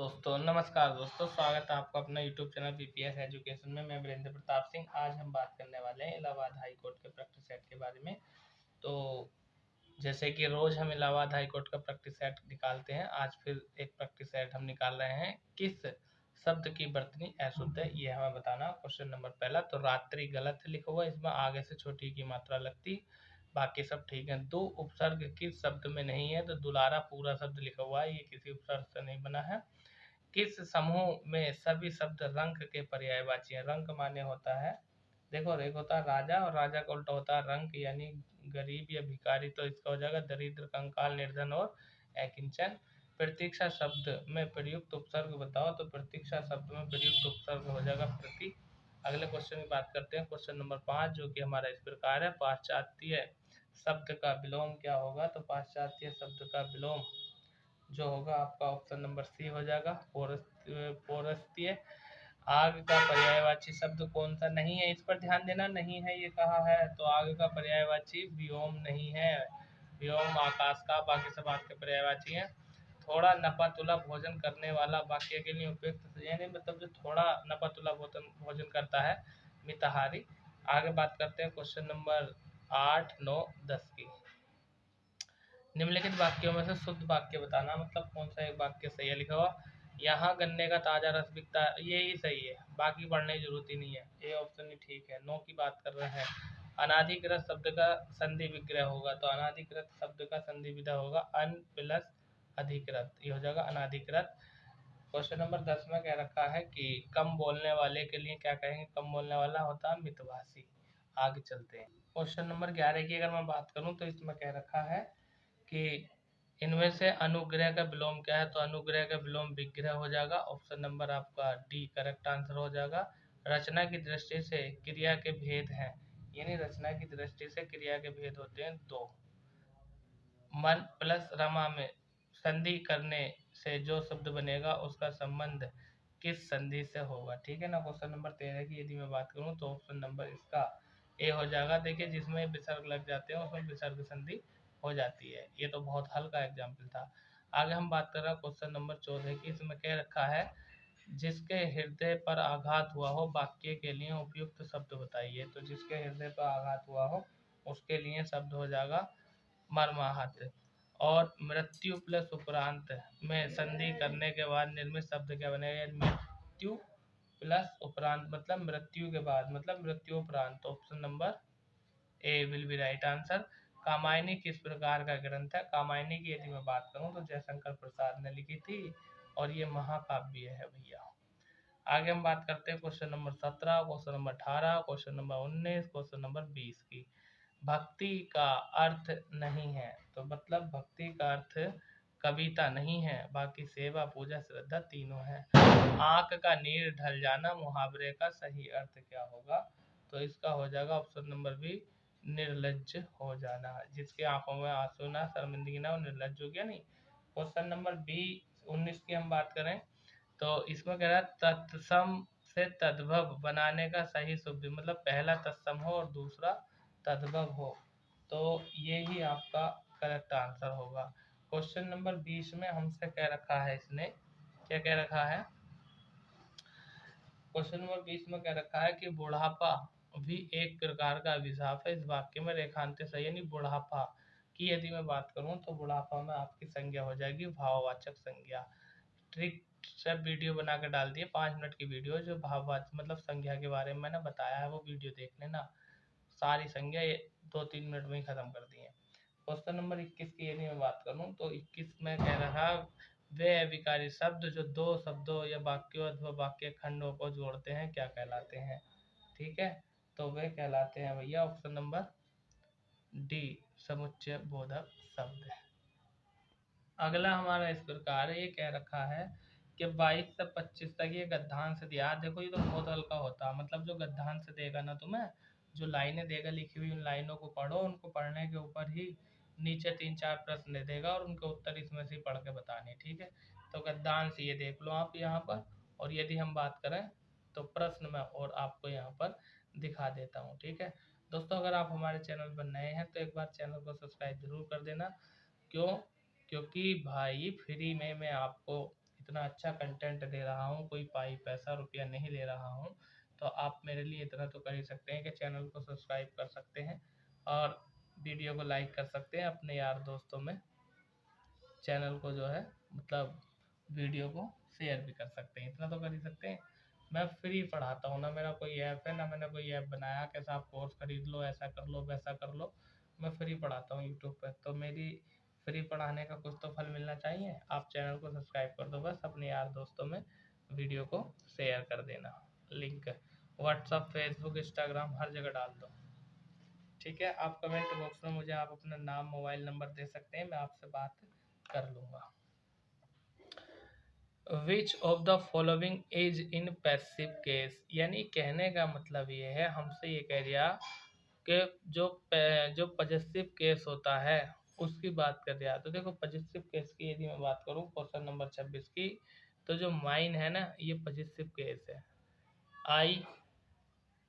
दोस्तों नमस्कार दोस्तों, स्वागत है आपका अपना यूट्यूब चैनल बीपीएस एजुकेशन में। मैं वीरेंद्र प्रताप सिंह। आज हम बात करने वाले हैं इलाहाबाद हाई कोर्ट के प्रैक्टिस सेट के बारे में। तो जैसे कि रोज हम इलाहाबाद हाई कोर्ट का प्रैक्टिस सेट निकालते हैं, आज फिर एक प्रैक्टिस सेट हम निकाल रहे हैं। किस शब्द की वर्तनी अशुद्ध है, ये हमें बताना। क्वेश्चन नंबर पहला, तो रात्रि गलत लिखा हुआ, इसमें आगे से छोटी की मात्रा लगती, बाकी सब ठीक है। दो उपसर्ग किस शब्द में नहीं है, तो दुलारा पूरा शब्द लिखा हुआ है, ये किसी उपसर्ग से नहीं बना है। किस समूह में सभी शब्द रंक के पर्यायवाची हैं। रंक माने होता है, देखो एक होता है राजा, और राजा का उल्टा होता है रंक, यानी गरीब या भिखारी। तो इसका हो जाएगा दरिद्र, कंकाल, निर्धन और अकिंचन। प्रतीक्षा शब्द में प्रयुक्त उपसर्ग बताओ, तो प्रतीक्षा शब्द में प्रयुक्त उपसर्ग हो जाएगा प्रति। अगले क्वेश्चन की बात करते हैं, क्वेश्चन नंबर 5, जो कि हमारा इस प्रकार है। पाश्चात्य शब्द का विलोम क्या होगा, तो पाश्चात्य शब्द का विलोम जो होगा आपका ऑप्शन नंबर सी हो जाएगा, पौरस्त्य। आग का पर्यायवाची शब्द कौन सा नहीं है, इस पर ध्यान देना। नहीं है ये कहा है, तो आग का पर्यायवाची व्योम नहीं है। व्योम आकाश का, बाकी सब आग के पर्यायवाची हैं। थोड़ा नपातुला भोजन करने वाला वाक्य के लिए उपयुक्त, यानी मतलब जो थोड़ा नपातुला भोजन करता है, मिताहारी। आगे बात करते हैं क्वेश्चन नंबर 8, 9, 10 की। निम्नलिखित वाक्यों में से शुद्ध वाक्य बताना, मतलब कौन सा एक वाक्य सही है। लिखा हुआ यहाँ गन्ने का ताजा रस बिकता है, ये ही सही है, बाकी पढ़ने की जरूरत ही नहीं है, ये ऑप्शन ही ठीक है। 9 की बात कर रहे हैं। अनाधिकृत शब्द का संधि विग्रह होगा, तो अनाधिकृत शब्द का संधि विधा होगा अन प्लस अधिकृत, ये हो जाएगा अनाधिकृत। क्वेश्चन नंबर 10 में कह रखा है कि कम बोलने वाले के लिए क्या कहेंगे। कम बोलने वाला होता है मितभाषी। आगे चलते हैं, क्वेश्चन नंबर 11 की अगर मैं बात करूं, तो इसमें कह रखा है कि इनमें से अनुग्रह का विलोम क्या है, तो अनुग्रह का विलोम विग्रह हो जाएगा। ऑप्शन नंबर आपका डी करेक्ट आंसर हो जाएगा। रचना की दृष्टि से क्रिया के भेद हैं, यानी रचना की दृष्टि से क्रिया के भेद होते हैं दो। मन प्लस रमा में संधि करने से जो शब्द बनेगा उसका संबंध किस संधि से होगा, ठीक है ना। क्वेश्चन नंबर 13 की यदि मैं बात करूं, तो ऑप्शन नंबर इसका ए हो जाएगा। देखिए जिसमें विसर्ग लग जाते हैं उसमें विसर्ग संधि हो जाती है। ये तो बहुत हल्का एग्जाम्पल था। आगे हम बात कर रहे हैं क्वेश्चन नंबर 14 की। इसमें कह रखा है जिसके हृदय पर आघात हुआ हो वाक्य के लिए उपयुक्त शब्द बताइए, तो जिसके हृदय पर आघात हुआ हो उसके लिए शब्द हो जाएगा मर्माहत। और मृत्यु प्लस उपरांत में संधि करने के बाद निर्मित शब्द क्या बनेगा, मृत्यु प्लस उपरांत मतलब मृत्यु के बाद, मतलब मृत्युपरांत। Option number A will be right answer. Kamayani किस प्रकार का ग्रंथ है। कामायनी की यदि मैं बात करूं, तो जयशंकर प्रसाद ने लिखी थी, और ये महाकाव्य है भैया। आगे हम बात करते हैं question number 17, question number 18, question number 19, question number 20 की। भक्ति का अर्थ नहीं है, तो मतलब भक्ति का अर्थ कविता नहीं है, बाकी सेवा, पूजा, श्रद्धा तीनों है। आंख का नीर ढल जाना मुहावरे का सही अर्थ क्या होगा, तो इसका हो जाएगा ऑप्शन नंबर बी निर्लज्ज हो जाना। जिसके आंखों में आंसू ना, शर्मिंदगी ना, वो निर्लज्ज हो गया नहीं। क्वेश्चन नंबर बी 19 की हम बात करें, तो इसमें कह रहा है तत्सम से तद्भव बनाने का सही शब्द, मतलब पहला तत्सम हो और दूसरा तद्भव हो, तो ये ही आपका करेक्ट आंसर होगा। क्वेश्चन नंबर 20 में हमसे कह रखा है, इसने क्या कह रखा है। क्वेश्चन नंबर 20 में कह रखा है कि बुढ़ापा भी एक प्रकार का अभिशाप है, इस वाक्य में रेखांकित सही, यानी बुढ़ापा की यदि मैं बात करूं, तो बुढ़ापा में आपकी संज्ञा हो जाएगी भाववाचक संज्ञा। ट्रिक सब वीडियो बना कर डाल दिए, 5 मिनट की वीडियो, जो भाववाचक मतलब संज्ञा के बारे में मैंने बताया है, वो वीडियो देख लेना। सारी संज्ञा 2-3 मिनट में ही खत्म कर दी है। क्वेश्चन नंबर 21 की यदि मैं बात करूं, तो 21 में कह रहा वे अविकारी शब्द जो दो शब्दों या वाक्यों अथवा वाक्य खंडों को जोड़ते हैं क्या कहलाते हैं, ठीक है। तो वे कहलाते हैं भैया ऑप्शन नंबर डी समुच्चय बोधक शब्द। अगला हमारा इस प्रकार ये कह रखा है कि 22 से 25 तक ये गद्यांश दिया। देखो ये तो बहुत हल्का होता है, मतलब जो गद्यांश देगा ना तुम्हें, जो लाइनें देगा लिखी हुई, उन लाइनों को पढ़ो, उनको पढ़ने के ऊपर ही नीचे 3-4 प्रश्न दे देगा, और उनके उत्तर इसमें से पढ़ के बताने, ठीक है। तो गद्यांश ये देख लो आप यहाँ पर, और यदि हम बात करें तो प्रश्न में और आपको यहाँ पर दिखा देता हूँ, ठीक है। दोस्तों अगर आप हमारे चैनल पर नए हैं तो एक बार चैनल को सब्सक्राइब जरूर कर देना। क्यों, क्योंकि भाई फ्री में मैं आपको इतना अच्छा कंटेंट दे रहा हूँ, कोई पैसा रुपया नहीं ले रहा हूँ, तो आप मेरे लिए इतना तो कर ही सकते हैं कि चैनल को सब्सक्राइब कर सकते हैं और वीडियो को लाइक कर सकते हैं, अपने यार दोस्तों में चैनल को जो है मतलब वीडियो को शेयर भी कर सकते हैं, इतना तो कर ही सकते हैं। मैं फ्री पढ़ाता हूँ, ना मेरा कोई ऐप है, ना मैंने कोई ऐप बनाया कि आप कोर्स खरीद लो, ऐसा कर लो, वैसा कर लो। मैं फ्री पढ़ाता हूँ यूट्यूब पर, तो मेरी फ्री पढ़ाने का कुछ तो फल मिलना चाहिए। आप चैनल को सब्सक्राइब कर दो, बस अपने यार दोस्तों में वीडियो को शेयर कर देना, लिंक व्हाट्सअप, फेसबुक, इंस्टाग्राम हर जगह डाल दो। ठीक है, आप कमेंट बॉक्स में मुझे आप अपना नाम, मोबाइल नंबर दे सकते हैं, मैं आपसे बात कर लूँगा। Which of the following is in passive case, यानी कहने का मतलब ये है, हमसे ये कह दिया कि जो पॉजेसिव केस होता है उसकी बात कर दिया। तो देखो पॉजेसिव केस की यदि मैं बात करूँ क्वेश्चन नंबर 26 की, तो जो माइन है ना ये पॉजेसिव केस है। आई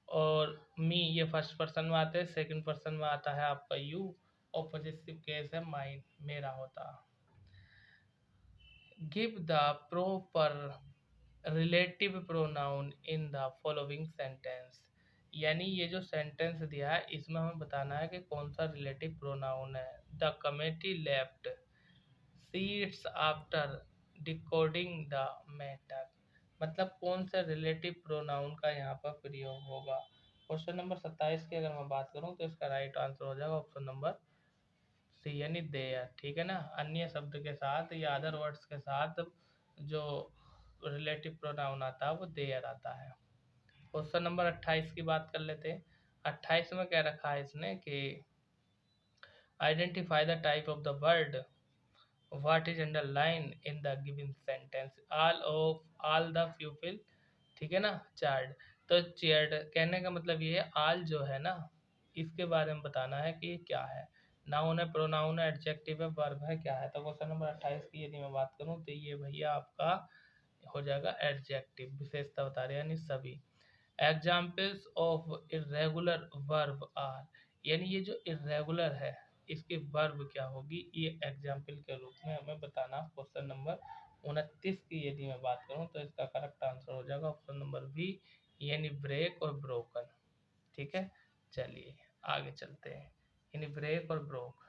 और मी ये फर्स्ट पर्सन में आते हैं, सेकंड पर्सन में आता है आपका यू, और पॉजेसिव केस है माइन, मेरा होता। Give the proper relative pronoun in the following sentence, यानी ये जो सेंटेंस दिया है इसमें हमें बताना है कि कौन सा रिलेटिव प्रोनाउन है। The committee left seats after decoding the matter, मतलब कौन सा रिलेटिव प्रोनाउन का यहाँ पर प्रयोग होगा। क्वेश्चन नंबर 27 की अगर मैं बात करूँ तो इसका राइट आंसर हो जाएगा ऑप्शन नंबर सी, यानी देयर। ठीक है ना, अन्य शब्द के साथ या अदर वर्ड्स के साथ जो रिलेटिव प्रोनाउन आता है वो देयर आता है। क्वेश्चन नंबर 28 की बात कर लेते हैं। 28 में क्या रखा है इसने कि identify the type of the word what is underline in the given sentence all the people, ठीक है ना, चार्ड। तो चेयर्ड कहने का मतलब ये है आल जो है ना इसके बारे में बताना है कि ये क्या है। नाउन है, प्रोनाउन है, एडजेक्टिव है, वर्ब है, क्या है। तो क्वेश्चन नंबर 28 की यदि मैं बात करूँ तो ये भैया आपका हो जाएगा एडजेक्टिव, विशेषता बता रहे हैं, यानी सभी। Examples of irregular verb are, यानी ये जो इर्रेगुलर है इसकी वर्ब क्या होगी, ये एग्जाम्पल के रूप में हमें बताना। क्वेश्चन नंबर 29 की यदि मैं बात करूं तो इसका करेक्ट आंसर हो जाएगा ऑप्शन नंबर बी, यानी ब्रेक और ब्रोकन। ठीक है, चलिए आगे चलते हैं, यानी ब्रेक और ब्रोक।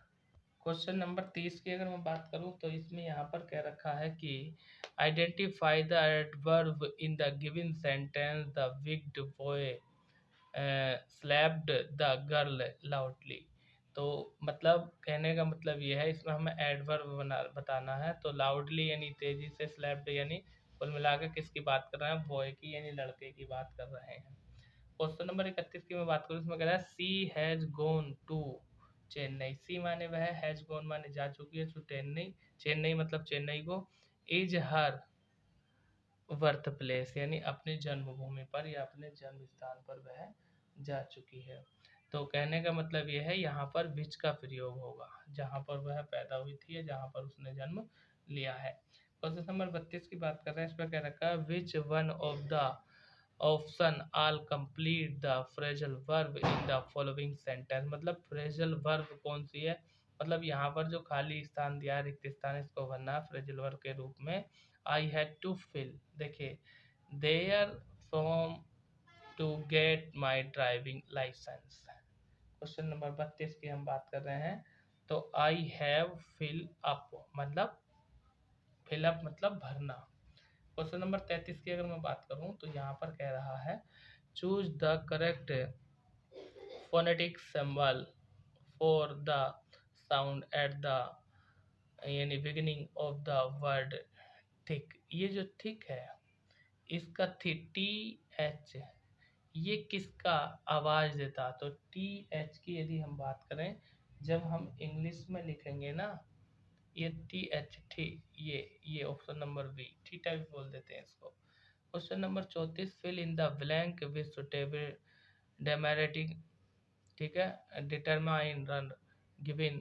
क्वेश्चन नंबर 30 की अगर मैं बात करूं तो इसमें यहाँ पर क्या रखा है कि identify the adverb in the given sentence the wicked boy slapped the girl loudly. तो मतलब कहने का मतलब ये है इसमें हमें एडवर्ब बताना है। तो लाउडली यानी तेजी से, स्लैप्ड यानी कुल मिलाकर किसकी बात कर रहे हैं, बॉय की यानी लड़के की बात कर रहे हैं। क्वेश्चन नंबर 31 की मैं बात करूँ इसमें कह रहा है सी हैज गोन टू चेन्नई। सी माने वह, हैज गोन माने जा चुकी है, टू चेन्नई, चेन्नई मतलब चेन्नई को, इज हर बर्थ प्लेस यानी अपनी जन्मभूमि पर या अपने जन्म स्थान पर वह जा चुकी है। तो कहने का मतलब यह है यहाँ पर विच का प्रयोग होगा, जहाँ पर वह पैदा हुई थी या जहाँ पर उसने जन्म लिया है। क्वेश्चन नंबर 32 की बात कर रहे हैं, इस पर क्या रखा है, which one of the option all complete the phrasal verb in the following sentence, मतलब फ्रेजल वर्ब कौन सी है, मतलब यहाँ पर जो खाली स्थान दिया है, रिक्त स्थान, इसको भरना है फ्रेजल वर्ब के रूप में। आई हैड टू फिल, देखिए the form to get my driving licence. Question number 32 की हम बात कर रहे हैं। तो आई हैव फिल अप मतलब फिलअप मतलब भरना। क्वेश्चन नंबर 33 की अगर मैं बात करूं तो यहाँ पर कह रहा है choose the correct phonetic symbol for the sound at the यानी beginning of the word thick. ये जो थिक है इसका टी एच ये किसका आवाज देता, तो टी एच की यदि हम बात करें जब हम इंग्लिश में लिखेंगे ना ये टी एच टी, ये ऑप्शन नंबर बी थीटा भी बोल देते हैं इसको। Question number 34 fill in the blank with suitable determiner, ठीक है, determiner given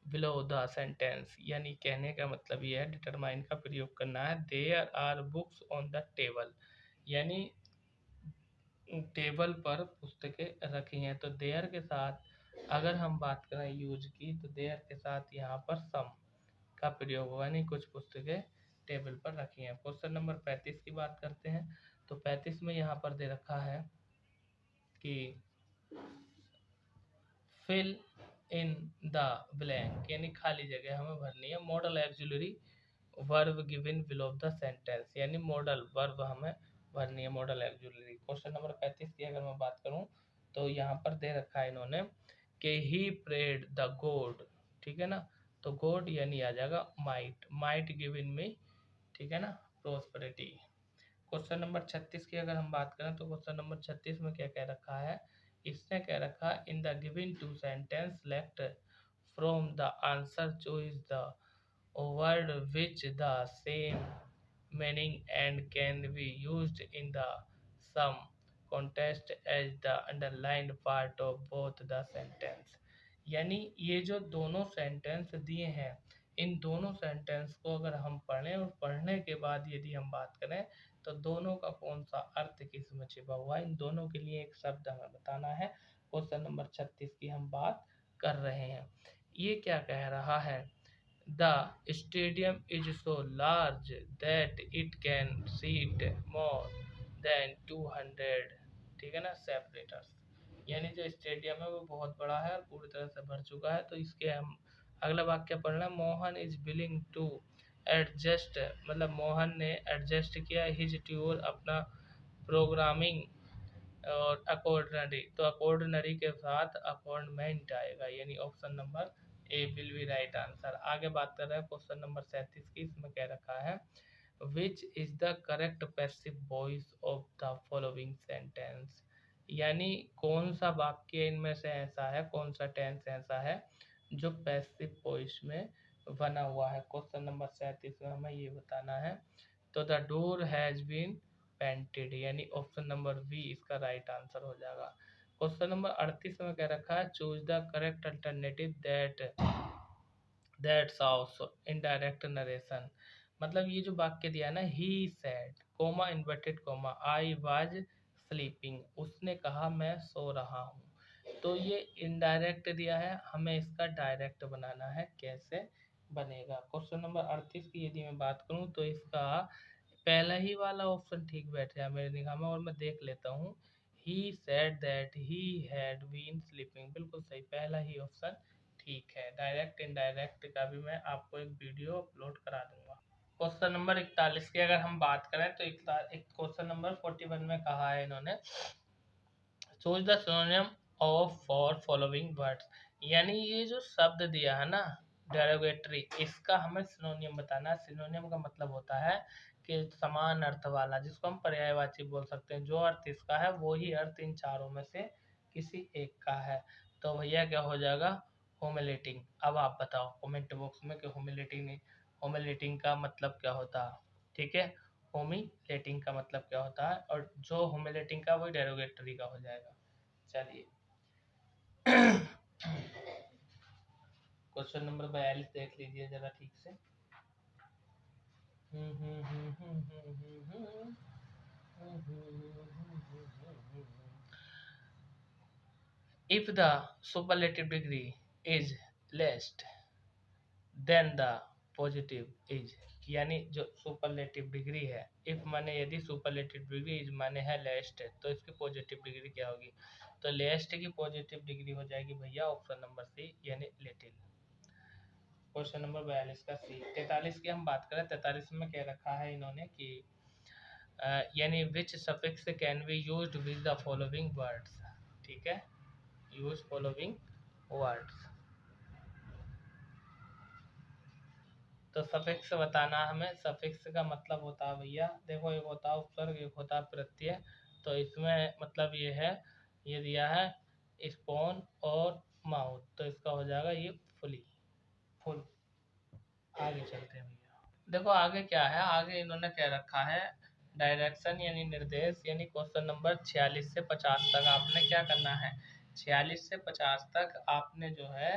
below the sentence, यानी कहने का मतलब ये है डिटरमाइन का प्रयोग करना है। There are books on the table, यानी टेबल पर पुस्तकें रखी हैं। तो देयर के साथ अगर हम बात करें यूज की तो देयर के साथ यहाँ पर सम का प्रयोग होगा, यानी कुछ पुस्तकें टेबल पर रखी हैं। क्वेश्चन नंबर 35 की बात करते हैं। तो 35 में यहाँ पर दे रखा है कि फिल इन द ब्लैंक, यानी खाली जगह हमें भरनी है। Model axillary verb given below the sentence, यानी मॉडल वर्ब हमें भरनी है, मॉडल एक्सिलरी। क्वेश्चन नंबर 35 की अगर मैं बात करूं तो यहाँ पर दे रखा है इन्होंने कि ही प्रेड द गॉड, ठीक है ना। तो गॉड यानी आ जाएगा माइट गिवन में, ठीक है ना, प्रोस्पेरिटी। क्वेश्चन नंबर 36 की अगर हम बात करें तो क्वेश्चन नंबर 36 में क्या कह रखा है, इसने कह रखा है in the given two sentence select from the answer choice the word which the same meaning and can be used in the some context as the underlined part of both the sentence। यानी ये जो दोनों sentence दिए हैं, इन दोनों sentence को अगर हम पढ़ें और पढ़ने के बाद यदि हम बात करें तो दोनों का कौन सा अर्थ किसमें छिपा हुआ है, इन दोनों के लिए एक शब्द हमें बताना है। क्वेश्चन नंबर 36 की हम बात कर रहे हैं। ये क्या कह रहा है, The stadium is so large that it can seat more than 200, ठीक है ना, सेपरेटर्स। यानी जो स्टेडियम है वो बहुत बड़ा है और पूरी तरह से भर चुका है। तो इसके हम अगला वाक्य पढ़ना, Mohan is willing to adjust, मतलब मोहन ने एडजस्ट किया हिज ट्यूर, अपना प्रोग्रामिंग, और अकॉर्डिनरी, तो अकॉर्डिनरी के साथ अपॉइंटमेंट आएगा, यानी option number A will be right answer. आगे बात कर रहे हैं क्वेश्चन नंबर 37 की। इसमें कह रखा है which is the correct passive voice of the following sentence, यानी कौन सा वाक्य इनमें से ऐसा है, कौन सा टेंस ऐसा है जो पैसिव वॉइस में बना हुआ है। क्वेश्चन नंबर 37 में हमें ये बताना है। तो the door has been painted, यानी ऑप्शन नंबर बी इसका राइट आंसर हो जाएगा। क्वेश्चन नंबर 38 में कह रखा है choose the correct alternative that's also indirect narration, मतलब ये जो वाक्य दिया ना, he said comma inverted comma I was sleeping, उसने कहा मैं सो रहा हूँ। तो ये इनडायरेक्ट दिया है, हमें इसका डायरेक्ट बनाना है, कैसे बनेगा। क्वेश्चन नंबर 38 की यदि मैं बात करूँ तो इसका पहला ही वाला ऑप्शन ठीक बैठ रहा है मेरे निगाह में, और मैं देख लेता हूँ। He said that he had been sleeping, बिल्कुल सही, पहला ही ऑप्शन ठीक है। डायरेक्ट इनडायरेक्ट का भी मैं आपको एक वीडियो अपलोड करा दूंगा। क्वेश्चन नंबर 41 की अगर हम बात करें तो एक क्वेश्चन नंबर 41 में कहा है इन्होंने choose the synonym of for following words, यानी ये जो शब्द दिया है ना डेरोगेटरी, इसका हमें सिनोनिम बताना है। सिनोनिम का मतलब होता है कि समान अर्थ वाला, जिसको हम पर्यायवाची बोल सकते हैं। जो अर्थ इसका है वो ही अर्थ इन चारों में से किसी एक का है। तो भैया क्या हो जाएगा, होमिलेटिंग। अब आप बताओ कमेंट बॉक्स में कि होमिलेटिंग का मतलब क्या होता है, ठीक है। होमिलेटिंग का मतलब क्या होता है, और जो होमिलेटिंग का वही डेरोगेटरी का हो जाएगा। चलिए क्वेश्चन नंबर 42 देख लीजिए जरा ठीक से। If the superlative degree is less than the positive is, यानी जो सुपरलेटिव डिग्री है, इफ माने यदि सुपरलेटिव डिग्री इज माने है लेस्ट, तो इसकी पॉजिटिव डिग्री क्या होगी, तो लेस्ट की पॉजिटिव डिग्री हो जाएगी भैया ऑप्शन नंबर सी, यानी लिटिल। क्वेश्चन नंबर 42 का सी। 43 की हम बात करें, 43 में क्या रखा है इन्होंने कि यानी which suffix can be used with the following words, ठीक है, यूज फॉलोइंग वर्ड्स। तो सफिक्स बताना हमें। सफिक्स का मतलब होता है भैया, देखो एक होता है उपसर्ग, एक होता है प्रत्यय। तो इसमें मतलब ये है, ये दिया है स्पोन और माउथ, तो इसका हो जाएगा ये फुली, फुल। आगे चलते हैं भैया, देखो आगे क्या है, आगे इन्होंने क्या रखा है डायरेक्शन यानी निर्देश, यानी क्वेश्चन नंबर 46 से 50 तक आपने क्या करना है, 46 से 50 तक आपने जो है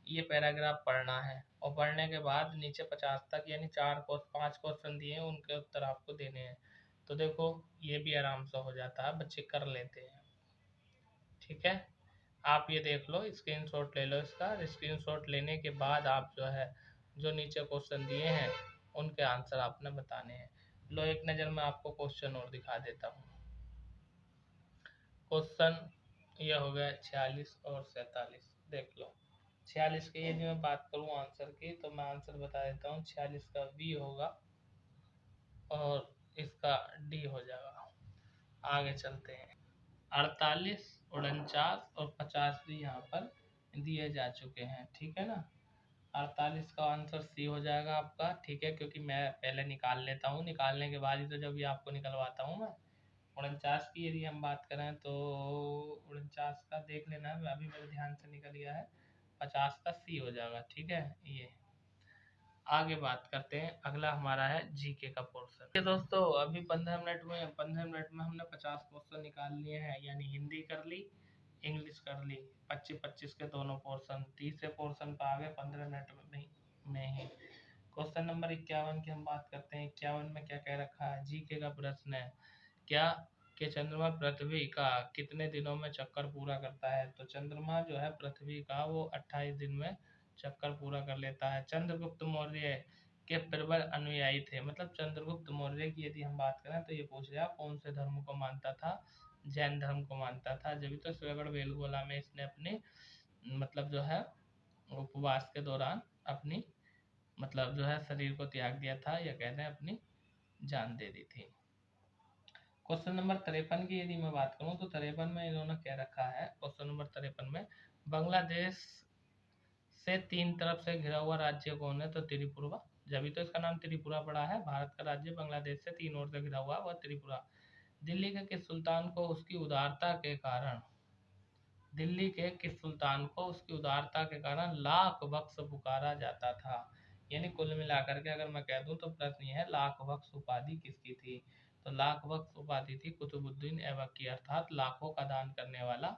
ये पैराग्राफ पढ़ना है, और पढ़ने के बाद नीचे 50 तक यानी 5 क्वेश्चन दिए हैं, उनके उत्तर आपको देने हैं। तो देखो ये भी आराम से हो जाता है, बच्चे कर लेते हैं, ठीक है। आप ये देख लो, स्क्रीनशॉट ले लो इसका, स्क्रीनशॉट लेने के बाद आप जो है जो नीचे क्वेश्चन दिए हैं उनके आंसर आपने बताने हैं। लो एक नज़र में आपको क्वेश्चन और दिखा देता हूँ। क्वेश्चन यह हो गया 46 और 47। देख लो 46 की यदि मैं बात करूँ आंसर की, तो मैं आंसर बता देता हूँ। 46 का बी होगा और इसका डी हो जाएगा। आगे चलते हैं। 48, 49 और 50 भी यहाँ पर दिए जा चुके हैं, ठीक है ना। 48 का आंसर सी हो जाएगा आपका, ठीक है, क्योंकि मैं पहले निकाल लेता हूँ, निकालने के बाद ही तो जब ये आपको निकलवाता हूँ मैं। 49 की यदि हम बात करें तो 49 का देख लेना, अभी मेरे ध्यान से निकल गया है। 50 का सी हो जाएगा, ठीक है। ये आगे बात करते हैं, अगला हमारा है जीके का पोर्शन। दोस्तों अभी 15 मिनट में हमने 50 क्वेश्चन निकाल लिए हैं, यानी हिंदी कर ली, इंग्लिश कर ली, 25-25 के दोनों पोर्शन। तीसरे पोर्शन पर आ गए 15 मिनट में ही। क्वेश्चन नंबर 51 की हम बात करते हैं। 51 में क्या कह रखा है, जीके का प्रश्न है। क्या कि चंद्रमा पृथ्वी का कितने दिनों में चक्कर पूरा करता है। तो चंद्रमा जो है पृथ्वी का वो 28 दिन में चक्कर पूरा कर लेता है। चंद्रगुप्त मौर्य के प्रबल अनुयायी थे। मतलब चंद्रगुप्त मौर्य की यदि हम बात करें तो ये पूछ रहा कौन से धर्म को मानता था, जैन धर्म को मानता था। जब तो श्रवण बेलगोला में इसने अपने मतलब जो है उपवास के दौरान अपनी मतलब जो है शरीर को त्याग दिया था, या कहते हैं अपनी जान दे दी थी। क्वेश्चन नंबर 53 की यदि मैं बात करूं तो 53 में इन्होंने क्या रखा है। क्वेश्चन नंबर 53 में बांग्लादेश से 3 तरफ से घिरा हुआ राज्य कौन है। तो त्रिपुरा, जब तो इसका नाम त्रिपुरा पड़ा है। भारत का राज्य बांग्लादेश से 3 ओर से घिरा हुआ वह त्रिपुरा। दिल्ली के किस सुल्तान को उसकी उदारता के कारण लाख बख्श पुकारा जाता था। यानी कुल मिलाकर के अगर मैं कह दूं तो प्रश्न यह है, लाख बख्श उपाधि किसकी थी। तो लाख बख्श उपाधि थी कुतुबुद्दीन ऐबक की, अर्थात लाखों का दान करने वाला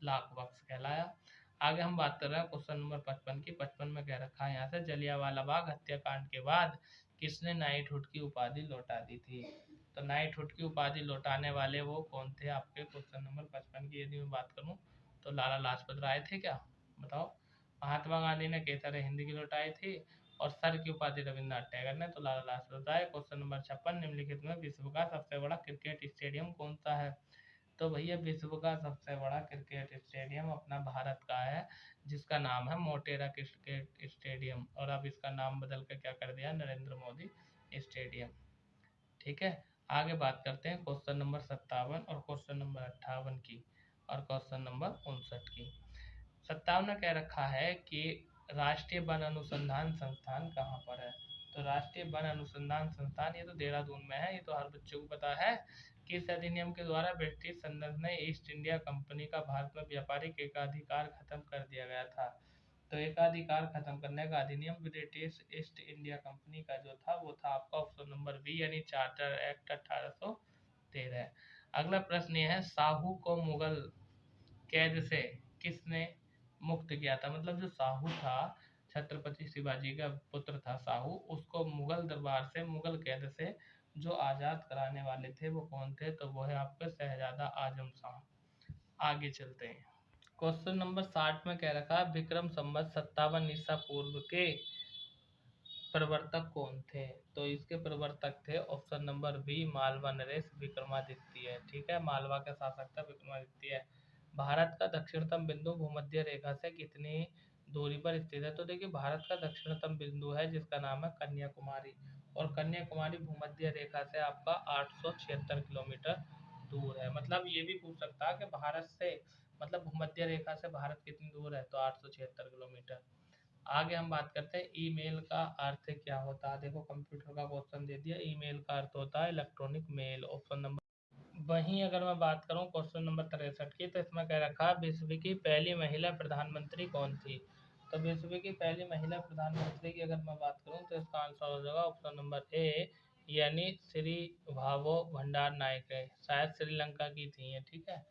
लाख बख्श कहलाया। आगे हम बात कर रहे हैं क्वेश्चन नंबर 55 की। 55 में कह रखा है यहाँ से, जलियांवाला बाग हत्याकांड के बाद किसने नाइटहुड की उपाधि लौटा दी थी। तो नाइटहुड की उपाधि लौटाने वाले वो कौन थे आपके। क्वेश्चन नंबर 55 की यदि मैं बात करूं तो लाला लाजपत राय थे क्या, बताओ। महात्मा गांधी ने केसर हिंद की लौटाई थी, और सर की उपाधि रविन्द्रनाथ टैगोर ने तो लाला लाजपत राय। क्वेश्चन नंबर 56, निम्नलिखित में विश्व का सबसे बड़ा क्रिकेट स्टेडियम कौन सा है। तो भैया विश्व का सबसे बड़ा क्रिकेट स्टेडियम अपना भारत का है, जिसका नाम है मोटेरा क्रिकेट स्टेडियम, और अब इसका नाम बदल कर क्या कर दिया, नरेंद्र मोदी स्टेडियम, ठीक है। आगे बात करते हैं क्वेश्चन नंबर 57 और क्वेश्चन नंबर 58 की, और क्वेश्चन नंबर 59 की। 57 में कह रखा है कि राष्ट्रीय वन अनुसंधान संस्थान कहाँ पर है। तो राष्ट्रीय वन अनुसंधान संस्थान ये तो देहरादून में है। ये तो हर बच्चे को पता है कि इस अधिनियम के द्वारा ब्रिटिश संसद ने ईस्ट इंडिया कंपनी का भारत में व्यापारिक एकाधिकार खत्म कर दिया गया था। तो एकाधिकार खत्म करने का अधिनियम ब्रिटिश ईस्ट इंडिया कंपनी का जो था वो था आपका ऑप्शन नंबर बी, यानी चार्टर एक्ट 1813। अगला प्रश्न ये है, साहू को मुगल कैद से किसने मुक्त किया था। मतलब जो साहू था, छत्रपति शिवाजी का पुत्र था साहू, उसको मुगल दरबार से, मुगल कैद से जो आज़ाद कराने वाले थे वो कौन थे। तो वो है आपके शहजादा आजम शाह। आगे चलते हैं। क्वेश्चन नंबर 60 में कह रखा है, विक्रम संवत 57 ईसा पूर्व के प्रवर्तक कौन थे। तो इसके प्रवर्तक थे ऑप्शन नंबर बी, मालवा नरेश विक्रमादित्य, ठीक है। मालवा का शासक था विक्रमादित्य। भारत का दक्षिणतम बिंदु भूमध्य रेखा से कितनी दूरी पर स्थित है। तो देखिए भारत का दक्षिणतम बिंदु है जिसका नाम है कन्याकुमारी, और कन्याकुमारी भूमध्य रेखा से आपका 876 किलोमीटर दूर है। मतलब ये भी पूछ सकता है कि भारत से मतलब भूमध्य रेखा से भारत कितनी दूर है, तो 876 किलोमीटर। आगे हम बात करते हैं ईमेल का अर्थ क्या होता है। देखो कंप्यूटर का क्वेश्चन दे दिया, ईमेल का अर्थ होता है इलेक्ट्रॉनिक मेल, ऑप्शन नंबर। वहीं अगर मैं बात करूं क्वेश्चन नंबर 63 की, तो इसमें कह रखा है विश्व की पहली महिला प्रधानमंत्री कौन थी। तो विश्व की पहली महिला प्रधानमंत्री की अगर मैं बात करूं तो इसका आंसर हो जाएगा ऑप्शन नंबर ए, यानी श्री भावो भंडार नायक है। शायद श्रीलंका की थी ये, ठीक है,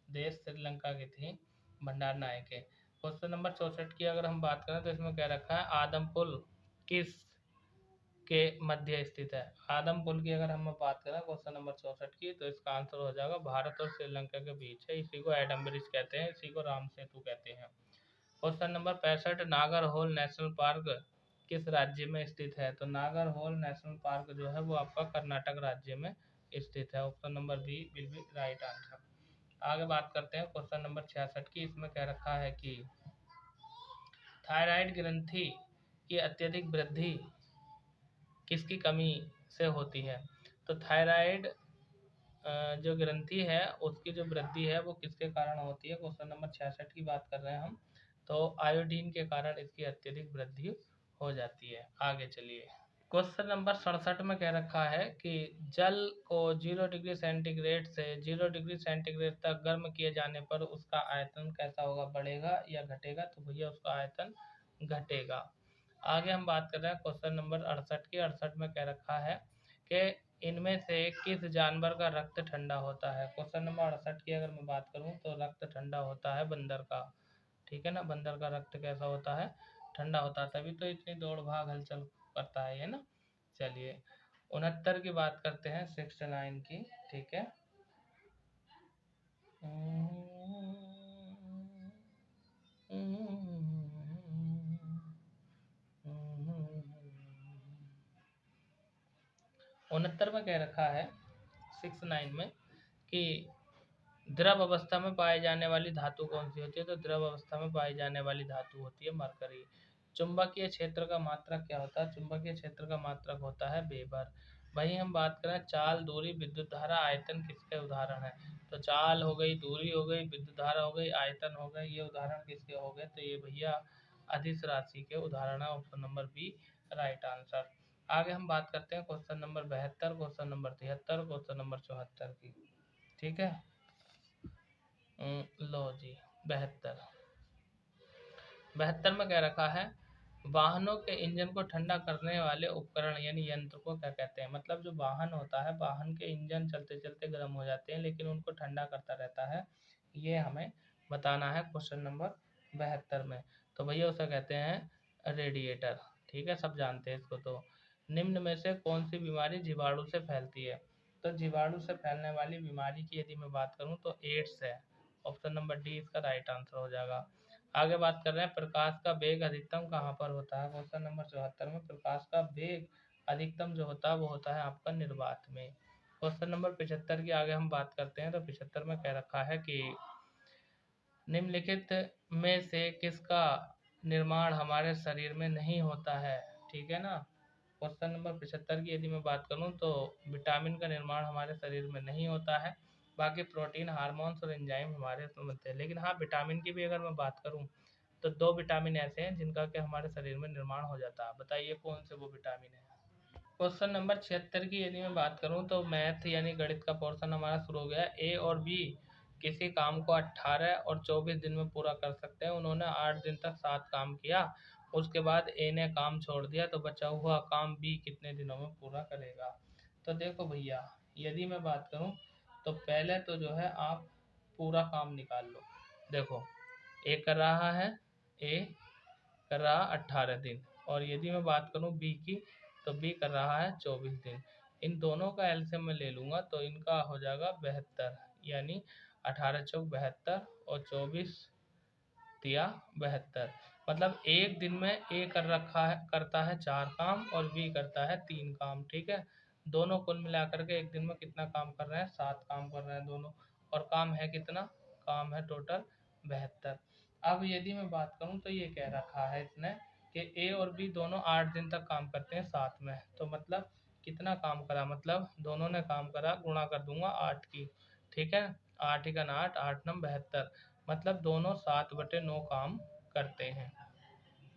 देश श्रीलंका की थी भंडार नायक है। क्वेश्चन नंबर 64 की अगर हम बात करें तो इसमें कह रखा है आदमपुर किस के मध्य स्थित है। आदमपुर की अगर हम बात करें क्वेश्चन नंबर 64 की, तो इसका आंसर हो जाएगा भारत और श्रीलंका के बीच है। इसी को एडम ब्रिज कहते हैं, इसी को राम सेतु कहते हैं। Question number 65, Nagarhole national park किस राज्य में स्थित है? तो नागरहोल नेशनल पार्क जो है वो आपका कर्नाटक राज्य में स्थित है। Option number B will be right answer. आगे बात करते हैं क्वेश्चन नंबर 66 की। इसमें कह रखा है कि थायराइड ग्रंथि की अत्यधिक वृद्धि किसकी कमी से होती है? तो थायराइड जो ग्रंथि है उसकी जो वृद्धि है वो किसके कारण होती है? क्वेश्चन नंबर 66 की बात कर रहे हैं हम। तो आयोडीन के कारण इसकी अत्यधिक वृद्धि हो जाती है। आगे चलिए, क्वेश्चन नंबर 67 में कह रखा है कि जल को 0 डिग्री सेंटीग्रेड से 0 डिग्री सेंटीग्रेड तक गर्म किए जाने पर उसका आयतन कैसा होगा? बढ़ेगा या घटेगा? तो भैया उसका आयतन घटेगा। आगे हम बात कर रहे हैं क्वेश्चन नंबर 68 की। 68 में कह रखा है कि इनमें से किस जानवर का रक्त ठंडा होता है? क्वेश्चन नंबर 68 की अगर मैं बात करूं तो रक्त ठंडा होता है बंदर का। ठीक है ना, बंदर का रक्त कैसा होता है? ठंडा होता है, तभी तो इतनी दौड़ भाग हलचल करता है ना। चलिए 69 की बात करते हैं, 69 की। ठीक है, उनहत्तर में कह रखा है 69 में कि द्रव अवस्था में पाई जाने वाली धातु कौन सी होती है? तो द्रव अवस्था में पाई जाने वाली धातु होती है मरकरी। चुंबकीय क्षेत्र का मात्रक क्या होता है? चुंबकीय क्षेत्र का मात्रक होता है वेबर। वहीं हम बात करें चाल, दूरी, विद्युत धारा, आयतन किसके उदाहरण है? तो चाल हो गई, दूरी हो गई, विद्युत धारा हो गई, आयतन हो गए, ये उदाहरण किसके हो गए? तो ये भैया अदिश राशि के उदाहरण है। Option number B right answer. आगे हम बात करते हैं question number 72, question number 73, question number 74 की। ठीक है, लो जी 72 में कह रखा है वाहनों के इंजन को ठंडा करने वाले उपकरण यानी यंत्र को क्या कहते हैं? मतलब जो वाहन होता है, वाहन के इंजन चलते चलते गर्म हो जाते हैं लेकिन उनको ठंडा करता रहता है, ये हमें बताना है क्वेश्चन नंबर 72 में। तो भैया उसे कहते हैं रेडिएटर। ठीक है, सब जानते हैं इसको। तो निम्न में से कौन सी बीमारी जीवाणु से फैलती है? तो जीवाणु से फैलने वाली बीमारी की यदि मैं बात करूं तो एड्स है। ऑप्शन नंबर डी इसका राइट आंसर हो जाएगा। आगे बात कर रहे हैं प्रकाश का वेग अधिकतम कहाँ पर होता है? क्वेश्चन नंबर 74 में प्रकाश का वेग अधिकतम जो होता है वो होता है आपका निर्वात में। क्वेश्चन नंबर 75 की आगे हम बात करते हैं। तो 75 में कह रखा है कि निम्नलिखित में से किसका निर्माण हमारे शरीर में नहीं होता है? ठीक है ना। क्वेश्चन नंबर 75 की यदि मैं बात करूं तो विटामिन का निर्माण हमारे शरीर में नहीं होता है, बाकी प्रोटीन, हार्मोन्स और एंजाइम हमारे उसमें बनते हैं। लेकिन हाँ, विटामिन की भी अगर मैं बात करूं तो 2 विटामिन ऐसे हैं जिनका कि हमारे शरीर में निर्माण हो जाता है। बताइए कौन से वो विटामिन है? क्वेश्चन नंबर 76 की यदि मैं बात करूं तो मैथ यानी गणित का पोर्शन हमारा शुरू हो गया। ए और बी किसी काम को 18 और 24 दिन में पूरा कर सकते हैं। उन्होंने 8 दिन तक 7 काम किया, उसके बाद ए ने काम छोड़ दिया, तो बचा हुआ काम बी कितने दिनों में पूरा करेगा? तो देखो भैया, यदि मैं बात करूं तो पहले तो जो है आप पूरा काम निकाल लो। देखो ए कर रहा है, ए कर रहा 18 दिन, और यदि मैं बात करूं बी की तो बी कर रहा है 24 दिन। इन दोनों का एलसीएम मैं ले लूंगा तो इनका हो जाएगा 72, यानी 18 चौक 72 और 24 तिया 72। मतलब एक दिन में ए कर रखा है, करता है 4 काम और बी करता है 3 काम। ठीक है, दोनों कुल मिलाकर के एक दिन में कितना काम कर रहे हैं? 7 काम कर रहे हैं दोनों, और काम है कितना? काम है टोटल 72। अब यदि मैं बात करूं तो ये कह रखा है इसने कि ए और बी दोनों 8 दिन तक काम करते हैं साथ में, तो मतलब कितना काम करा? मतलब दोनों ने काम करा, गुणा कर दूंगा 8 की। ठीक है, 8 का 8, 8 नम 72, मतलब दोनों 7/9 काम करते हैं।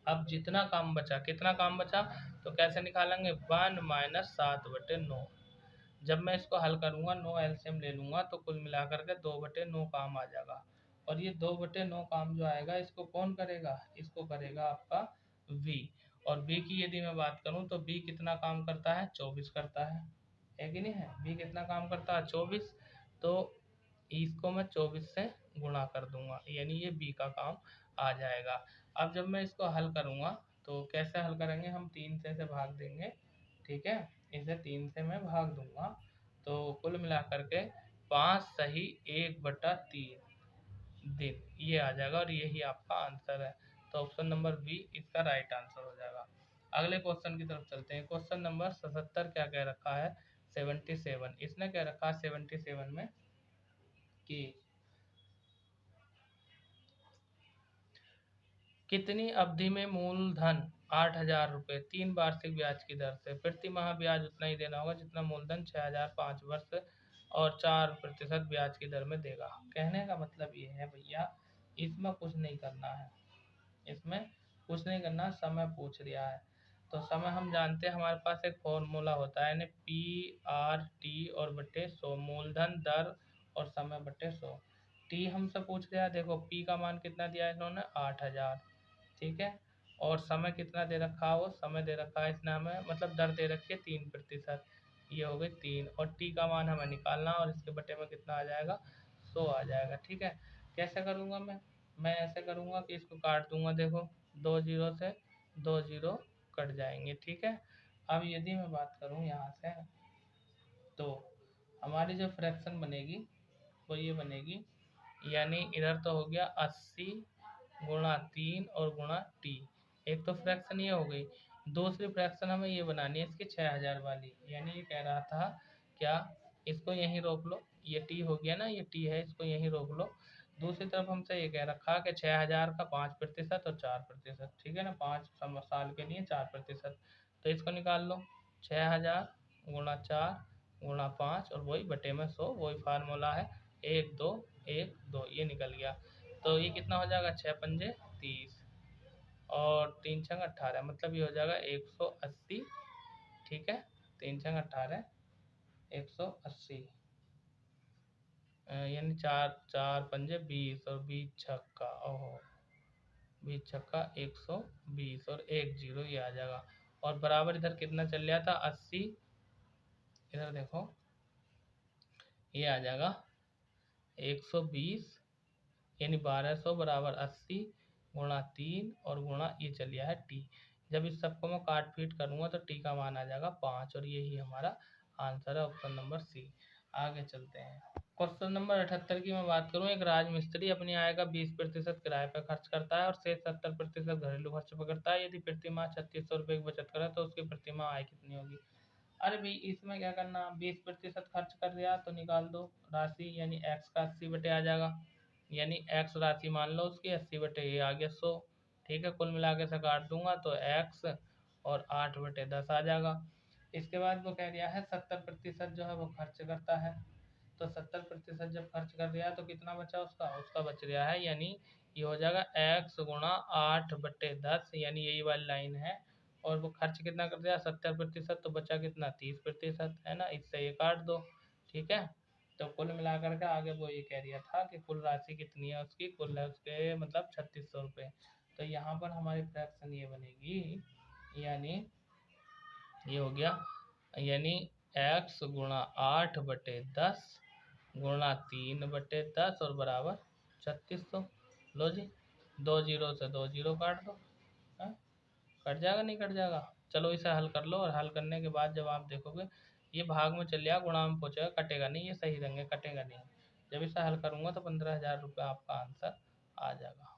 अब जितना काम बचा, कितना काम बचा तो कैसे निकालेंगे? 1 माइनस 7/9। जब मैं इसको हल करूंगा, 9 एलसीएम ले लूंगा तो कुल मिलाकर के 2/9 काम आ जाएगा। और ये 2/9 काम जो आएगा इसको कौन करेगा? इसको करेगा आपका वी। और बी की यदि मैं बात करूं तो बी कितना काम करता है? 24 करता है कि नहीं है? बी कितना काम करता है? 24। तो इसको मैं 24 से गुणा कर दूंगा, यानी ये बी का काम आ जाएगा। अब जब मैं इसको हल करूंगा तो कैसे हल करेंगे? हम 3 से भाग देंगे। ठीक है, इसे 3 से मैं भाग दूंगा तो कुल मिलाकर के 5 सही 1/3 दिन ये आ जाएगा, और यही आपका आंसर है। तो ऑप्शन नंबर बी इसका राइट आंसर हो जाएगा। अगले क्वेश्चन की तरफ चलते हैं। क्वेश्चन नंबर 77 क्या कह रखा है, 77 इसने कह रखा है 77 में कि कितनी अवधि में मूलधन 8,000 रुपये 3 वार्षिक ब्याज की दर से प्रति माह ब्याज उतना ही देना होगा जितना मूलधन 6,000 5 वर्ष और 4% ब्याज की दर में देगा। कहने का मतलब ये है भैया, इसमें कुछ नहीं करना है, इसमें कुछ नहीं करना, समय पूछ रहा है। तो समय हम जानते हैं, हमारे पास एक फॉर्मूला होता है, यानी PRT और बटे 100, मूलधन दर और समय बटे 100। टी हमसे पूछ रहा है, देखो P का मान कितना दिया है इन्होंने 8,000, ठीक है, और समय कितना दे रखा है, वो समय दे रखा है इसने हमें, मतलब दर दे रखी है 3%, ये हो गई 3, और टी का मान हमें निकालना, और इसके बटे में कितना आ जाएगा 100 आ जाएगा। ठीक है, कैसे करूँगा मैं ऐसे करूँगा कि इसको काट दूंगा, देखो 2 जीरो से 2 जीरो कट जाएंगे। ठीक है, अब यदि मैं बात करूँ यहाँ से, तो हमारी जो फ्रैक्शन बनेगी वो ये बनेगी, यानी इधर तो हो गया 80 गुणा 3 और गुणा टी, एक तो फ्रैक्शन ये हो गई। दूसरी फ्रैक्शन हमें ये बनानी है इसकी 6,000 वाली, यानी ये कह रहा था क्या, इसको यहीं रोक लो, ये टी हो गया ना, ये टी है, इसको यहीं रोक लो। दूसरी तरफ हमसे ये कह रखा कि 6,000 का 5% और 4%, ठीक है ना, 5 साल के लिए 4%, तो इसको निकाल लो, 6,000 गुणा 4 गुणा 5 और वही बटे में 100, वही फार्मूला है 1 2 1 2, ये निकल गया। तो ये कितना हो जाएगा, 6 पंजे 30 और 3 छंग 18, मतलब ये हो जाएगा 180। ठीक है, 3 छंग 18 180, यानी 4 4 पंजे 20 और 20 छक्का, ओहो 20 छक्का 120 और 1 जीरो, ये आ जाएगा। और बराबर इधर कितना चल रहा था 80, इधर देखो ये आ जाएगा 120, यानी 1200 बराबर 80 गुणा 3 और गुणा ये चल गया है टी। जब इस सबको मैं काट पीट करूँगा तो टी का मान आ जाएगा 5, और यही हमारा आंसर है, ऑप्शन नंबर सी। आगे चलते हैं। क्वेश्चन नंबर 78 की मैं बात करूँ, एक राजमिस्त्री अपनी आय का 20% किराए पर खर्च करता है और शेष 70% घरेलू खर्च पर करता है। यदि प्रति माह 3600 रुपये की बचत करे तो उसकी प्रति माह आय कितनी होगी। अरे भाई, इसमें क्या करना, 20% खर्च कर दिया तो निकाल दो राशि, यानी x का 80 बटे आ जाएगा, यानी x राशि मान लो उसकी 80 बटे ये आ गया 100। ठीक है, कुल मिला के से काट दूंगा तो x और 8 बटे 10 आ जाएगा। इसके बाद वो कह रहा है 70% जो है वो खर्च करता है, तो 70% जब खर्च कर दिया तो कितना बचा उसका, उसका बच रहा है, यानी ये हो जाएगा x गुणा 8 बटे 10, यानी यही वाली लाइन है। और वो खर्च कितना कर दिया 70%, तो बचा कितना 30% है ना, इससे ये काट दो। ठीक है, तो कुल मिलाकर के आगे वो ये कह रहा था कि कुल राशि कितनी है उसकी, कुल है उसके मतलब 3600 रुपये। तो यहाँ पर हमारी फ्रैक्शन ये बनेगी, यानी ये हो गया, यानी x गुणा 8 बटे 10 गुणा 3 बटे 10 और बराबर 3600। लो जी, 2 जीरो से 2 जीरो काट दो, है कट जाएगा नहीं कट जाएगा। चलो इसे हल कर लो, और हल करने के बाद जब आप देखोगे ये भाग में चल जाएगा, गुणा में पहुँचेगा, कटेगा नहीं, ये सही रहेंगे, कटेगा नहीं। जब इसे हल करूँगा तो 15,000 रुपये आपका आंसर आ जाएगा,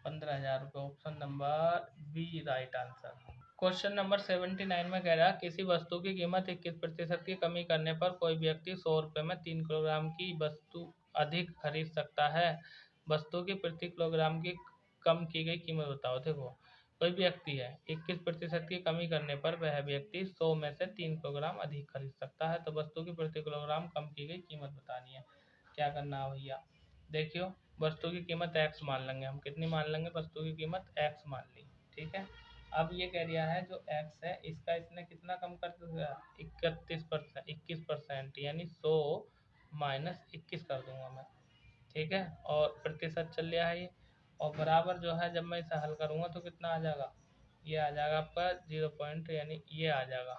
15,000 रुपये, option number B right answer. Question number 79 में कह रहा है किसी वस्तु की कीमत 21% की कमी करने पर कोई व्यक्ति 100 रुपये में 3 किलोग्राम की वस्तु अधिक खरीद सकता है। वस्तु की प्रति किलोग्राम की कम की गई कीमत बताओ। देखो, कोई व्यक्ति है, 21% की कमी करने पर वह व्यक्ति 100 में से 3 किलोग्राम अधिक खरीद सकता है, तो वस्तु की प्रति किलोग्राम कम की गई कीमत बतानी है। क्या करना है भैया, देखियो, वस्तु की कीमत x मान लेंगे हम, कितनी मान लेंगे, वस्तु की कीमत x मान ली। ठीक है, अब ये कह रहा है जो x है इसका इसने कितना कम कर दिया, 21%, यानी 100 माइनस 21 कर दूंगा मैं। ठीक है, और प्रतिशत चल रहा है ये, और बराबर जो है जब मैं इसे हल करूँगा तो कितना आ जाएगा, ये आ जाएगा आपका 0 पॉइंट, यानी ये आ जाएगा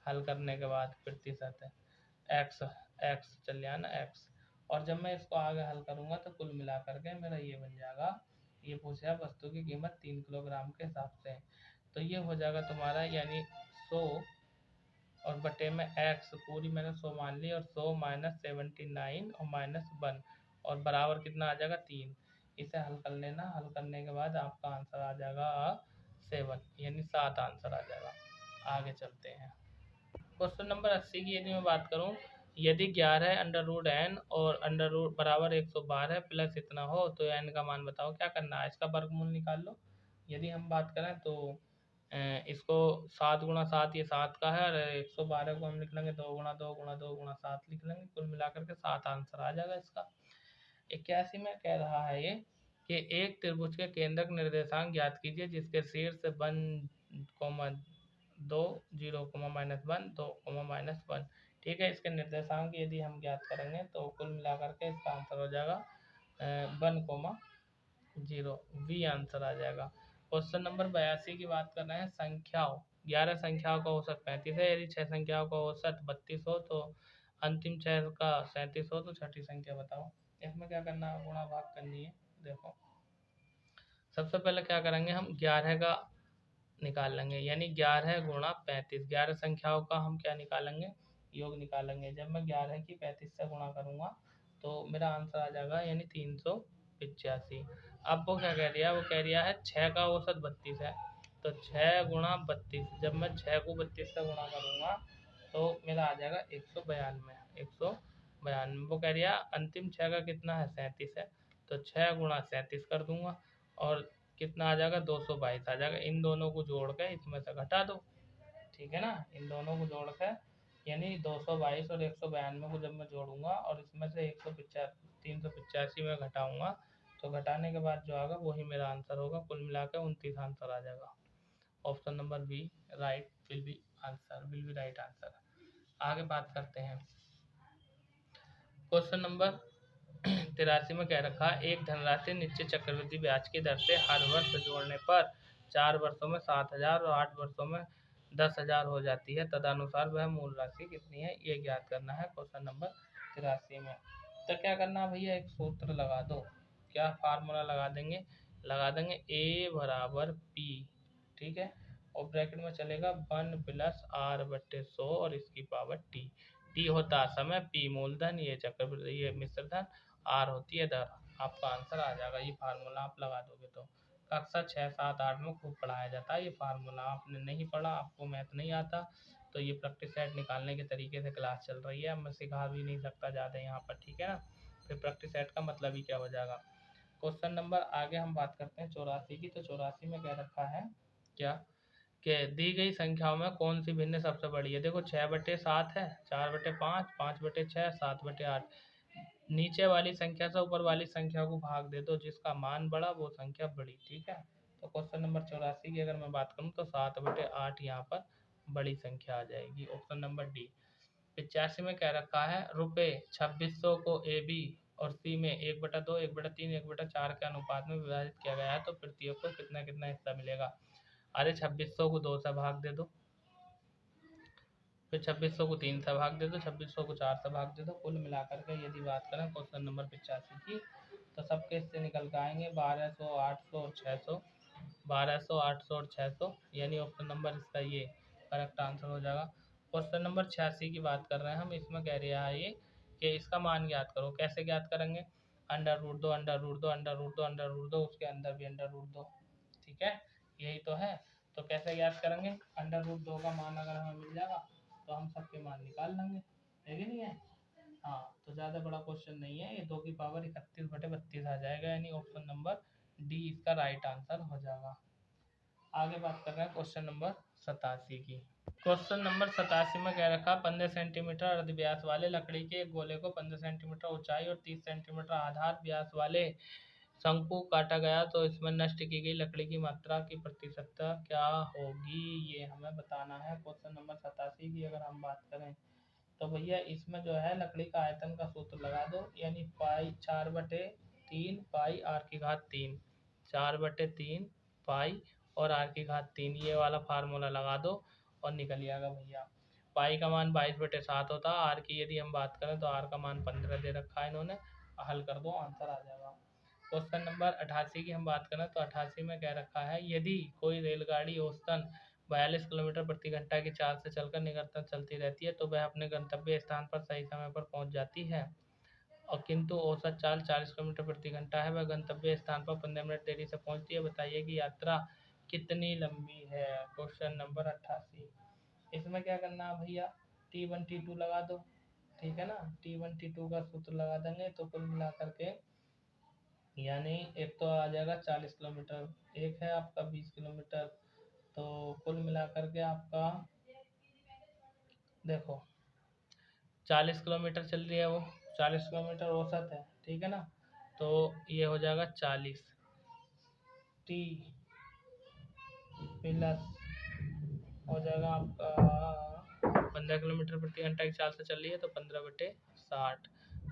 हल करने के बाद प्रतिशत है एक्स, एक्स चल रहा है ना एक्स। और जब मैं इसको आगे हल करूँगा तो कुल मिला करके मेरा ये बन जाएगा, ये पूछा वस्तु की कीमत 3 किलोग्राम के हिसाब से, तो ये हो जाएगा तुम्हारा, यानी 100 और बटे में एक्स, पूरी मैंने 100 मान ली, और 100 माइनस 79 और माइनस 1 और बराबर कितना आ जाएगा 3। इसे हल कर लेना, हल करने के बाद आपका आंसर आ जाएगा 7 यानी 7 आंसर आ जाएगा। आगे चलते हैं। क्वेश्चन नंबर 80 की यदि मैं बात करूं, यदि 11 अंडर रूट एन और अंडर रूट बराबर 112 प्लस इतना हो तो एन का मान बताओ। क्या करना है, इसका वर्गमूल निकाल लो। यदि हम बात करें तो इसको 7 गुणा 7, ये 7 का है, और 112 को हम लिख लेंगे 2 गुणा 2 गुणा 2 गुणा 7 लिख लेंगे। कुल मिलाकर के 7 आंसर आ जाएगा इसका। 81 में कह रहा है ये कि एक त्रिभुज के केंद्रक निर्देशांक ज्ञात कीजिए जिसके शीर्ष 1, 2, 0, -1, 2, -1। ठीक है, इसके निर्देशांक यदि हम ज्ञात करेंगे तो कुल मिलाकर के इसका आंसर हो जाएगा 1, 0, वी आंसर आ जाएगा। क्वेश्चन नंबर 82 की बात कर रहे हैं। संख्याओं 11 संख्याओं का औसत 35 है। यदि 6 संख्याओं का औसत 32 हो तो अंतिम 6 का 37 हो तो छठी संख्या बताओ। इसमें क्या करना है, गुणा भाग करनी है। देखो सबसे पहले क्या करेंगे, हम 11 का निकाल लेंगे, यानी 11 गुणा 35। 11 संख्याओं का हम क्या निकालेंगे, योग निकालेंगे। जब मैं 11 की 35 से गुणा करूंगा तो मेरा आंसर आ जाएगा, यानी 385। अब वो क्या कह दिया, वो कह दिया है 6 का औसत 32 है, तो 6 गुणा 32। जब मैं 6 को 32 से गुणा करूंगा तो मेरा आ जाएगा 192। 192 वो कह दिया अंतिम 6 का कितना है, 37 है, तो 6 गुणा 37 कर दूंगा और कितना आ जाएगा, 222 आ जाएगा। इन दोनों को जोड़ के इसमें से घटा दो। ठीक है ना, इन दोनों को जोड़ के यानी 222 और 192 को जब मैं जोड़ूंगा और इसमें से 385 में घटाऊंगा तो घटाने के बाद जो आएगा वही मेरा आंसर होगा। कुल मिलाकर 29 आंसर आ जाएगा। Option number B right will be right answer. आगे बात करते हैं। क्वेश्चन नंबर 83 में कह रखा है, एक धनराशि निश्चित चक्रवृद्धि ब्याज की दर से हर वर्ष जोड़ने पर 4 वर्षों में 7,000 और 8 वर्षों में 10,000 हो जाती है। तदनुसार वह मूल राशि कितनी है, ये ज्ञात करना है क्वेश्चन नंबर 83 में। तो क्या करना है भैया, एक सूत्र लगा दो। क्या फार्मूला लगा देंगे ए बराबर पी। ठीक है, और ब्रैकेट में चलेगा 1 + r/100 और इसकी पावर टी। टी होता है समय, पी मूलधन, ये चक्रवृद्धि, ये मिश्रधन, आर होती है दर। आपका आंसर आ जाएगा। ये फार्मूला आप लगा दोगे तो कक्षा 6, 7, 8 में खूब पढ़ाया जाता है। ये फार्मूला आपने नहीं पढ़ा, आपको मैथ नहीं आता तो ये प्रैक्टिस सेट निकालने के तरीके से क्लास चल रही है। मैं सिखा भी नहीं सकता ज़्यादा यहाँ पर, ठीक है ना। फिर प्रैक्टिस सेट का मतलब ही क्या हो जाएगा। क्वेश्चन नंबर आगे हम बात करते हैं 84 की। तो 84 में क्या रखा है, क्या कि दी गई संख्याओं में कौन सी भिन्न सबसे बड़ी है। देखो 6/7 है, 4/5, 5/6, 7/8। नीचे वाली संख्या से ऊपर वाली संख्या को भाग दे दो, जिसका मान बड़ा वो संख्या बड़ी। ठीक है, तो क्वेश्चन नंबर 84 की अगर मैं बात करूँ तो 7/8 यहाँ पर बड़ी संख्या आ जाएगी। Option number D. 85 में क्या रखा है, रुपये 2600 को ए बी और सी में 1/2, 1/3, 1/4 के अनुपात में विभाजित किया गया है तो प्रत्येक को कितना कितना हिस्सा मिलेगा। अरे 2600 को 2 से भाग दे दो, फिर 2600 को 3 से भाग दे दो, 2600 को 4 से भाग दे दो। कुल मिलाकर के यदि बात करें क्वेश्चन नंबर 85 की तो सबके इससे निकल के आएंगे 1200, 800 और 600। 1200, 800 और 600, यानी ऑप्शन नंबर इसका ये करेक्ट आंसर हो जाएगा। क्वेश्चन नंबर 86 की बात कर रहे हैं हम। इसमें कह रहा है ये कि इसका मान ज्ञात करो। कैसे ज्ञात करेंगे, √2, √2, √2, √2, उसके अंदर भी √2। ठीक है, यही तो है। तो कैसे ज्ञात करेंगे, √2 का मान अगर हमें मिल जाएगा तो हम सबके मान निकाल लेंगे, है कि नहीं है। हाँ, तो ज़्यादा बड़ा क्वेश्चन नहीं है ये। 2 की पावर 31/32 आ जाएगा, यानी ऑप्शन नंबर डी इसका राइट आंसर हो जाएगा। आगे बात कर रहे हैं क्वेश्चन नंबर 87 की। क्वेश्चन नंबर 87 में कह रखा 15 सेंटीमीटर अर्ध व्यास वाले लकड़ी के एक गोले को 15 सेंटीमीटर ऊंचाई और 30 सेंटीमीटर आधार व्यास वाले शंकु काटा गया तो इसमें नष्ट की गई लकड़ी की मात्रा की प्रतिशतता क्या होगी, ये हमें बताना है। क्वेश्चन नंबर 87 की अगर हम बात करें तो भैया इसमें जो है लकड़ी का आयतन का सूत्र लगा दो, यानी पाई 4/3 पाई r3, 4/3 पाई और r3, ये वाला फार्मूला लगा दो और निकल जाएगा भैया। पाई का मान 22/7 होता है। आर की यदि हम बात करें तो आर का मान 15 दे रखा है इन्होंने, हल कर दो आंसर आ जाएगा। क्वेश्चन नंबर 88 की हम बात करें तो 88 में कह रखा है, यदि कोई रेलगाड़ी औसतन 42 किलोमीटर प्रति घंटा की चाल से चलकर निरंतर चलती रहती है तो वह अपने गंतव्य स्थान पर सही समय पर पहुंच जाती है, और किंतु औसत चाल 40 किलोमीटर प्रति घंटा है, वह गंतव्य स्थान पर 15 मिनट देरी से पहुंचती है। बताइए कि यात्रा कितनी लंबी है। Question number 88। इसमें क्या करना है भैया, T1 T2 लगा दो, ठीक है ना। T1 T2 का सूत्र लगा देंगे तो कुल मिला करके यानी एक तो आ जाएगा 40 किलोमीटर, एक है आपका 20 किलोमीटर, तो कुल मिला करके आपका देखो 40 किलोमीटर चल रही है वो, 40 किलोमीटर औसत है, ठीक है ना। तो ये हो जाएगा 40 T प्लस हो जाएगा आपका 15 किलोमीटर प्रति घंटा की चाल से चल रही है तो 15/60।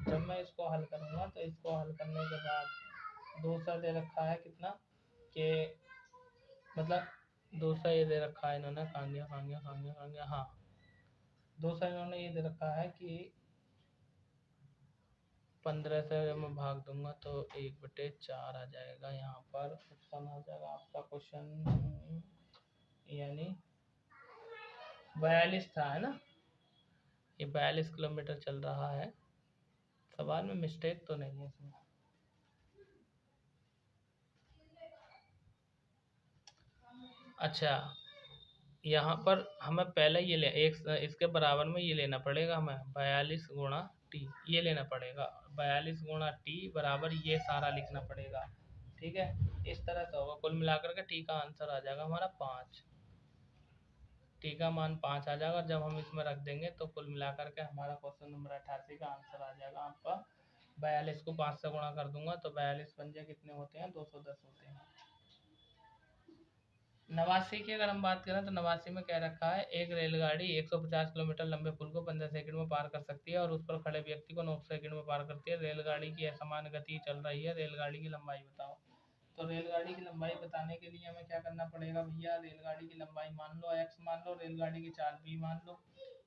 जब मैं इसको हल करूँगा तो इसको हल करने के बाद दूसरा दे रखा है कितना कि मतलब दूसरा ये दे रखा है इन्होंने, कहाँ गया, हाँ दूसरा इन्होंने ये दे रखा है कि 15 से जब मैं भाग दूंगा तो 1/4 आ जाएगा। यहाँ पर ऑप्शन आ जाएगा आपका क्वेश्चन यानी 42 था, है ना। ये 42 किलोमीटर चल रहा है। सवाल में मिस्टेक तो नहीं है इसमें। अच्छा, यहाँ पर हमें पहले ये ले एक इसके बराबर में ये लेना पड़ेगा, हमें 42 गुणा टी ये लेना पड़ेगा, 42 गुणा टी बराबर ये सारा लिखना पड़ेगा, ठीक है। इस तरह से होगा, कुल मिलाकर के टी का आंसर आ जाएगा हमारा 5। टी का मान 5 आ जाएगा। जब हम इसमें रख देंगे तो कुल मिलाकर के हमारा क्वेश्चन नंबर 88 का आंसर आ जाएगा आपका 42 को 5 से गुणा कर दूंगा तो 42 पंजे कितने होते हैं, 210 होते हैं। 89 की अगर हम बात करें तो 89 में क्या रखा है, एक रेलगाड़ी 150 किलोमीटर लंबे पुल को 15 सेकंड में पार कर सकती है और उस पर खड़े व्यक्ति को 9 सेकंड में पार करती है। रेलगाड़ी की असमान गति चल रही है, रेलगाड़ी की लंबाई बताओ। तो रेलगाड़ी की लंबाई बताने के लिए हमें क्या करना पड़ेगा भैया, रेलगाड़ी की लंबाई मान लो x मान लो, रेलगाड़ी की चाल v मान लो,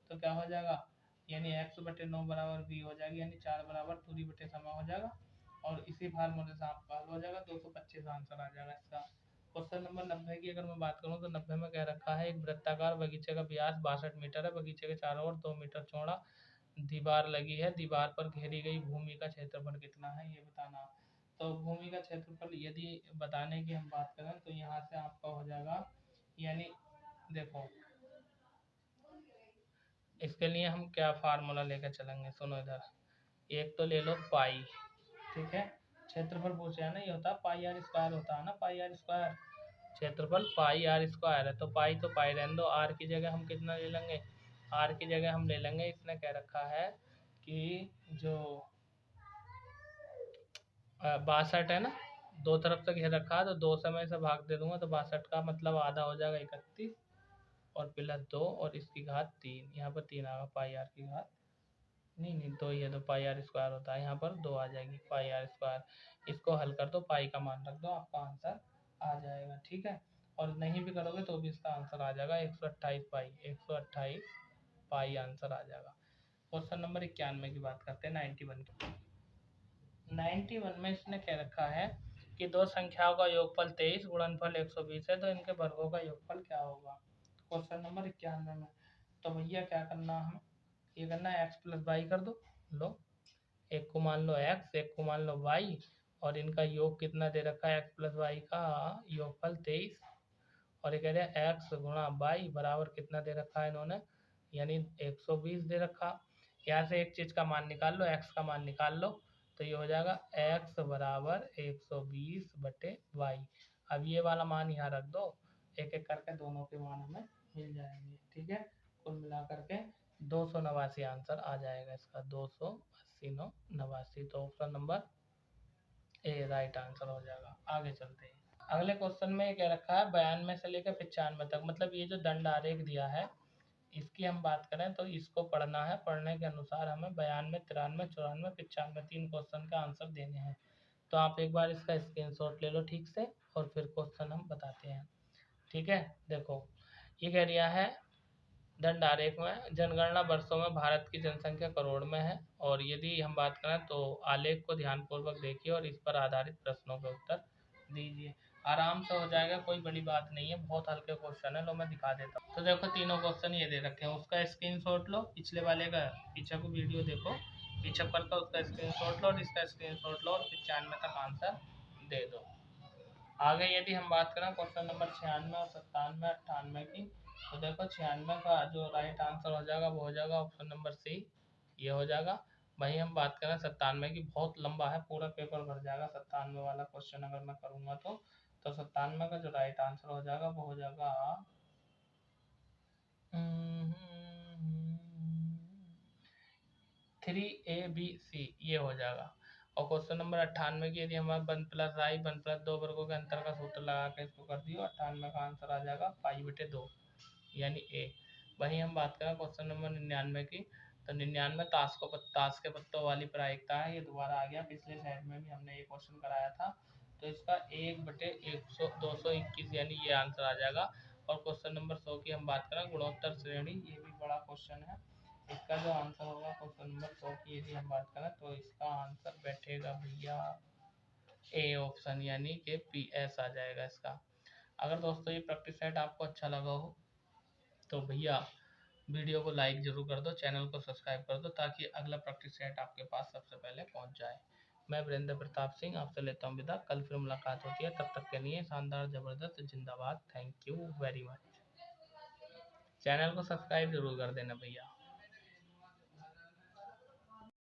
तो क्या हो जाएगा यानी x/9 बराबर v हो जाएगी, यानी 4 बराबर दूरी बटे समय हो जाएगा और इसी फार्मूले से आपका हल हो जाएगा। 225 आंसर आ जाएगा इसका। क्वेश्चन नंबर 90 की अगर मैं बात करूं तो 90 में क्या रखा है, एक वृत्ताकार बगीचे का व्यास 62 मीटर है, बगीचे के चारों ओर 2 मीटर चौड़ा दीवार लगी है, दीवार पर घेरी गई भूमि का क्षेत्रफल कितना है ये बताना। तो भूमि का क्षेत्रफल यदि बताने की हम बात करें तो यहाँ से आपका हो जाएगा यानी देखो इसके लिए हम क्या फार्मूला लेकर चलेंगे, सुनो इधर। एक तो ले लो पाई, ठीक है, क्षेत्रफल पूछे है ना, ये होता है पाई आर स्क्वायर होता है ना, पाई आर स्क्वायर, क्षेत्रफल पाई आर स्क्वायर है। तो पाई रहने दो, आर की जगह हम कितना ले लेंगे, आर की जगह हम ले लेंगे, इसने क्या रखा है कि जो 62 है ना, दो तरफ से घेर रखा है तो 2 से मैं इसे भाग दे दूंगा तो 62 का मतलब आधा हो जाएगा 31 और प्लस 2 और इसकी घात 3, यहाँ पर 3 आएगा, पाई आर की घात नहीं 2 ही है तो पाई आर स्क्वायर होता है, यहाँ पर 2 आ जाएगी पाई आर स्क्वायर। इसको हल कर दो, पाई का मान रख दो, आपका आंसर आ जाएगा, ठीक है। और नहीं भी करोगे तो भी इसका आंसर आ जाएगा 128 पाई, 128 पाई आंसर आ जाएगा। क्वेश्चन नंबर 91 की बात करते हैं, 91 की। 91 में इसने क्या रखा है कि दो संख्याओं का योगफल 23 गुणनफल 120 है तो इनके वर्गों का योगफल क्या होगा। क्वेश्चन नंबर 91 में तो भैया क्या करना है, हमें ये करना है x + y कर दो, लो एक को मान लो x, एक को मान लो y और इनका योग कितना दे रखा है, x + y का योगफल 23 और ये कह रहे हैं x गुणा y बराबर कितना दे रखा है इन्होंने, यानी 120 दे रखा। यहाँ से एक चीज़ का मान निकाल लो, x का मान निकाल लो तो ये हो जाएगा x बराबर 120/y। अब ये वाला मान यहाँ रख दो, एक एक करके दोनों के मान हमें मिल जाएंगे, ठीक है। कुल मिला करके 289 आंसर आ जाएगा इसका, 289। तो ऑप्शन नंबर ए राइट आंसर हो जाएगा। आगे चलते हैं, अगले क्वेश्चन में क्या रखा है, 92 से लेकर 95 तक, मतलब ये जो दंड आरेख दिया है इसकी हम बात करें तो इसको पढ़ना है, पढ़ने के अनुसार हमें 92, 93, 94, 95 3 क्वेश्चन का आंसर देने हैं। तो आप एक बार इसका स्क्रीनशॉट ले लो ठीक से और फिर क्वेश्चन हम बताते हैं, ठीक है। देखो ये कह दिया है दंड आरेख में जनगणना वर्षों में भारत की जनसंख्या करोड़ में है और यदि हम बात करें तो आलेख को ध्यानपूर्वक देखिए और इस पर आधारित प्रश्नों के उत्तर दीजिए। आराम से हो जाएगा, कोई बड़ी बात नहीं है, बहुत हल्के क्वेश्चन है। लो मैं दिखा देता हूँ। तो देखो तीनों क्वेश्चन ये दे रखे हैं, उसका स्क्रीनशॉट लो, पिछले वाले का पीछे को वीडियो देखो, पीछे पर का उसका स्क्रीनशॉट लो और इसका स्क्रीनशॉट लो और 95 तक आंसर दे दो। आगे यदि हम बात करें क्वेश्चन नंबर 96 और 97 98 की, तो देखो 96 का जो राइट आंसर हो जाएगा वो हो जाएगा ऑप्शन नंबर सी, ये हो जाएगा। वहीं हम बात करें 97 की, बहुत लंबा है, पूरा पेपर भर जाएगा 97 वाला क्वेश्चन अगर मैं करूँगा तो 97 का जो राइट आंसर हो जाएगा वो हो जाएगा 3ABC, ये हो जाएगा। और क्वेश्चन नंबर 98 की यदि हमारे 1+i 1+2 वर्गों के अंतर का सूत्र लगा के इसको कर दियो, 98 का आंसर आ जाएगा 5/2 यानी ए। वहीं हम बात करें क्वेश्चन नंबर 99 की, तो 99 ताश के पत्तों वाली प्रायिकता है, ये दोबारा आ गया, पिछले साइड में भी हमने ये क्वेश्चन कराया था। तो इसका 1/221 यानी ये आंसर आ जाएगा। और क्वेश्चन नंबर 100 की हम बात करें गुणोत्तर श्रेणी, ये भी बड़ा क्वेश्चन है, इसका जो आंसर होगा क्वेश्चन नंबर 100 की यदि हम बात करें तो इसका आंसर बैठेगा भैया ए ऑप्शन, यानी कि PS आ जाएगा इसका। अगर दोस्तों ये प्रैक्टिस सेट आपको अच्छा लगा हो तो भैया वीडियो को लाइक जरूर कर दो, चैनल को सब्सक्राइब कर दो, ताकि अगला प्रैक्टिस सेट आपके पास सबसे पहले पहुंच जाए। मैं वीरेंद्र प्रताप सिंह आपसे लेता हूं विदा, कल फिर मुलाकात होती है, तब तक के लिए शानदार जबरदस्त जिंदाबाद, thank you very much. Channel को सब्सक्राइब जरूर कर देना भैया।